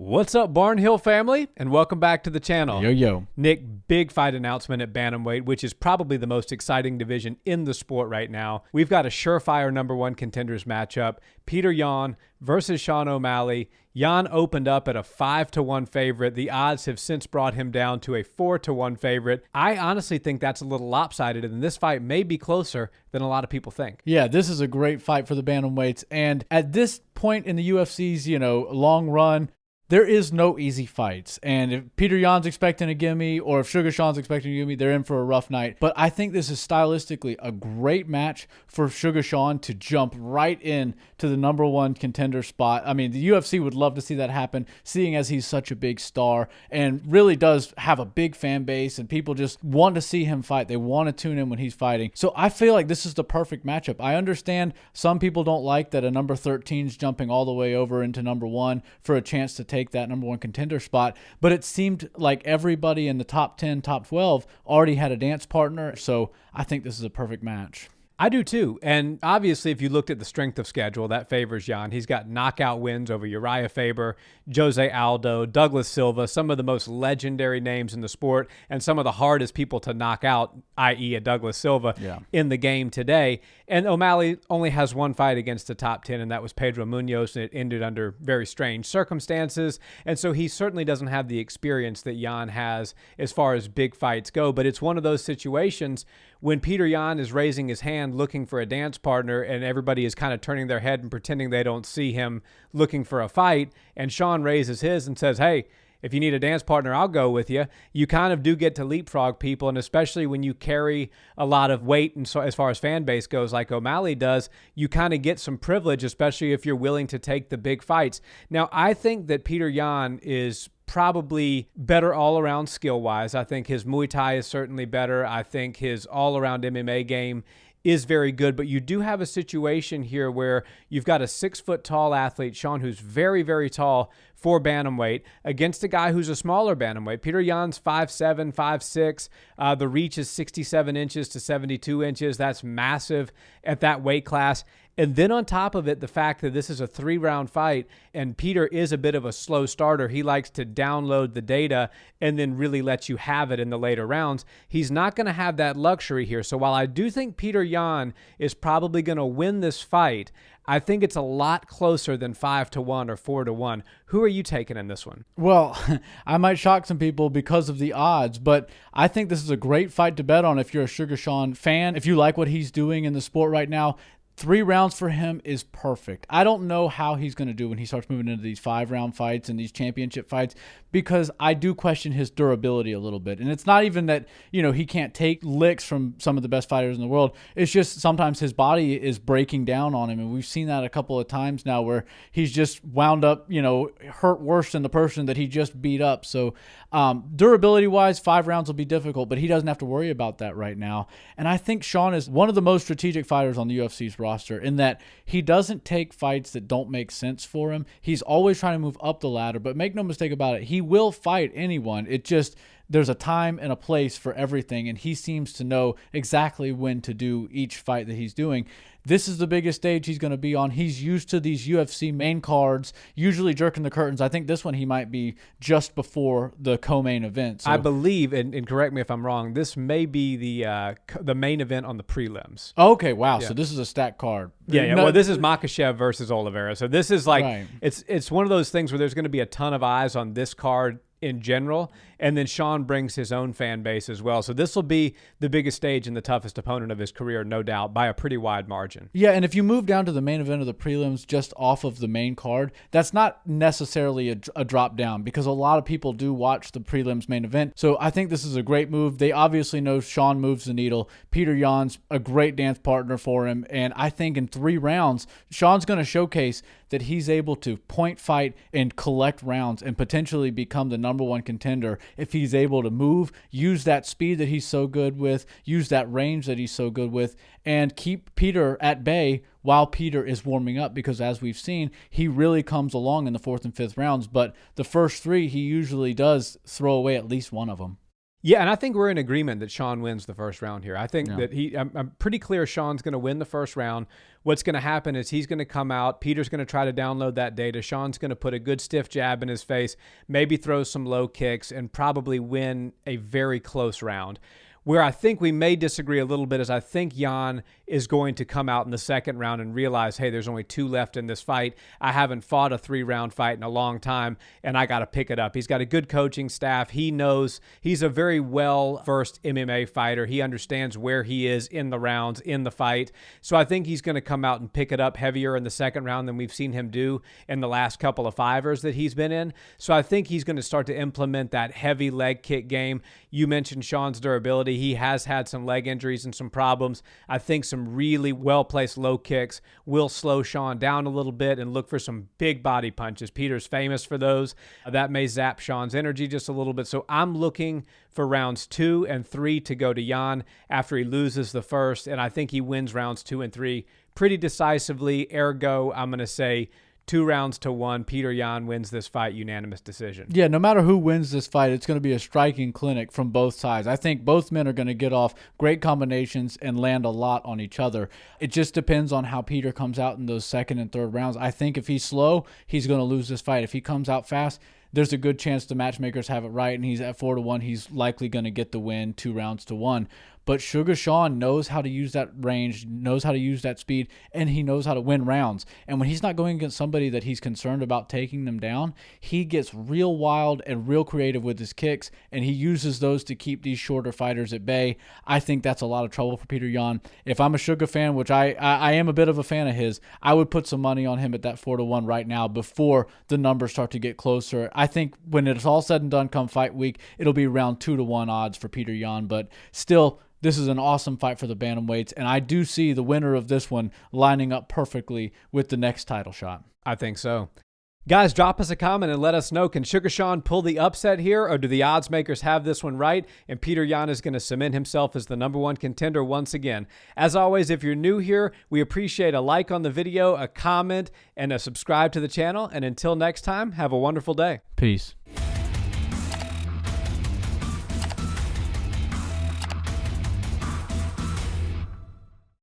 What's up, Barnhill family, and welcome back to the channel. Yo. Nick, big fight announcement at bantamweight, which is probably the most exciting division in the sport right now. We've got a surefire #1 contenders matchup, Petr Yan versus Sean O'Malley. Yan opened up at a 5-1 favorite. The odds have since brought him down to a 4-1 favorite. I honestly think that's a little lopsided, and this fight may be closer than a lot of people think. Yeah, this is a great fight for the bantamweights, and at this point in the UFC's, long run, there is no easy fights. And if Petr Yan's expecting a gimme or if Suga Sean's expecting a gimme, they're in for a rough night. But I think this is stylistically a great match for Suga Sean to jump right in to the #1 contender spot. I mean, the UFC would love to see that happen, seeing as he's such a big star and really does have a big fan base and people just want to see him fight. They want to tune in when he's fighting. So I feel like this is the perfect matchup. I understand some people don't like that a number 13's jumping all the way over into #1 for a chance to take that #1 contender spot, but it seemed like everybody in the top 10, top 12 already had a dance partner, so I think this is a perfect match. I do too. And obviously, if you looked at the strength of schedule, that favors Yan. He's got knockout wins over Uriah Faber, Jose Aldo, Douglas Silva, some of the most legendary names in the sport, and some of the hardest people to knock out, i.e. a Douglas Silva, in the game today. And O'Malley only has one fight against the top 10, and that was Pedro Munoz, and it ended under very strange circumstances. And so he certainly doesn't have the experience that Yan has as far as big fights go. But it's one of those situations when Petr Yan is raising his hand looking for a dance partner and everybody is kind of turning their head and pretending they don't see him looking for a fight, and Sean raises his and says, hey, if you need a dance partner, I'll go with you. You kind of do get to leapfrog people, and especially when you carry a lot of weight, and so as far as fan base goes, like O'Malley does, you kind of get some privilege, especially if you're willing to take the big fights. Now, I think that Petr Yan is probably better all-around skill-wise. I think his Muay Thai is certainly better. I think his all-around MMA game is very good, but you do have a situation here where you've got a 6-foot-tall athlete, Sean, who's very, very tall for bantamweight, against a guy who's a smaller bantamweight. Petr Yan's 5'7", 5'6". The reach is 67 inches to 72 inches. That's massive at that weight class. And then on top of it, the fact that this is a 3-round fight and Petr is a bit of a slow starter. He likes to download the data and then really let you have it in the later rounds. He's not going to have that luxury here. So while I do think Petr Yan is probably going to win this fight, I think it's a lot closer than 5-1 or 4-1. Who are you taking in this one? Well, I might shock some people because of the odds, but I think this is a great fight to bet on if you're a Suga Sean fan. If you like what he's doing in the sport right now, 3 rounds for him is perfect. I don't know how he's going to do when he starts moving into these 5-round fights and these championship fights, because I do question his durability a little bit. And it's not even that, he can't take licks from some of the best fighters in the world. It's just sometimes his body is breaking down on him. And we've seen that a couple of times now where he's just wound up, hurt worse than the person that he just beat up. So durability-wise, 5 rounds will be difficult, but he doesn't have to worry about that right now. And I think Sean is one of the most strategic fighters on the UFC's roster in that he doesn't take fights that don't make sense for him. He's always trying to move up the ladder, but make no mistake about it, he will fight anyone. It just, there's a time and a place for everything, and he seems to know exactly when to do each fight that he's doing. This is the biggest stage he's going to be on. He's used to these UFC main cards, usually jerking the curtains. I think this one he might be just before the co-main event. So, I believe, and correct me if I'm wrong, this may be the main event on the prelims. Okay, wow. Yeah. So this is a stacked card. Yeah. Well, this is Makhachev versus Oliveira. So this is like, right. It's one of those things where there's going to be a ton of eyes on this card in general, and then Sean brings his own fan base as well. So this will be the biggest stage and the toughest opponent of his career, no doubt, by a pretty wide margin. Yeah, and if you move down to the main event of the prelims just off of the main card, that's not necessarily a drop down, because a lot of people do watch the prelims main event. So I think this is a great move. They obviously know Sean moves the needle. Petr Yan's a great dance partner for him, and I think in 3 rounds, Sean's going to showcase that he's able to point fight and collect rounds and potentially become the #1 contender if he's able to move, use that speed that he's so good with, use that range that he's so good with, and keep Petr at bay while Petr is warming up, because as we've seen, he really comes along in the 4th and 5th rounds, but the first 3, he usually does throw away at least one of them. Yeah, and I think we're in agreement that Sean wins the first round here. I think Yeah. that I'm pretty clear Sean's going to win the first round. What's going to happen is he's going to come out. Peter's going to try to download that data. Sean's going to put a good stiff jab in his face, maybe throw some low kicks, and probably win a very close round. Where I think we may disagree a little bit is I think Yan is going to come out in the second round and realize, hey, there's only 2 left in this fight. I haven't fought a 3-round fight in a long time, and I got to pick it up. He's got a good coaching staff. He knows he's a very well-versed MMA fighter. He understands where he is in the rounds, in the fight. So I think he's going to come out and pick it up heavier in the second round than we've seen him do in the last couple of fivers that he's been in. So I think he's going to start to implement that heavy leg kick game. You mentioned Sean's durability. He has had some leg injuries and some problems. I think some really well-placed low kicks will slow Sean down a little bit and look for some big body punches. Peter's famous for those. That may zap Sean's energy just a little bit. So I'm looking for rounds 2 and 3 to go to Yan after he loses the first, and I think he wins rounds 2 and 3 pretty decisively. Ergo, I'm going to say 2-1. Petr Yan wins this fight, unanimous decision. Yeah, no matter who wins this fight, it's going to be a striking clinic from both sides. I think both men are going to get off great combinations and land a lot on each other. It just depends on how Peter comes out in those second and third rounds. I think if he's slow, he's going to lose this fight. If he comes out fast, there's a good chance the matchmakers have it right, and he's at 4-1. He's likely going to get the win 2-1. But Suga Sean knows how to use that range, knows how to use that speed, and he knows how to win rounds. And when he's not going against somebody that he's concerned about taking them down, he gets real wild and real creative with his kicks, and he uses those to keep these shorter fighters at bay. I think that's a lot of trouble for Petr Yan. If I'm a Suga fan, which I am a bit of a fan of his, I would put some money on him at that 4-1 right now before the numbers start to get closer. I think when it's all said and done come fight week, it'll be around 2-1 odds for Petr Yan, but still, this is an awesome fight for the bantamweights, and I do see the winner of this one lining up perfectly with the next title shot. I think so. Guys, drop us a comment and let us know, can Suga Sean pull the upset here, or do the odds makers have this one right, and Petr Yan is going to cement himself as the #1 contender once again? As always, if you're new here, we appreciate a like on the video, a comment, and a subscribe to the channel, and until next time, have a wonderful day. Peace.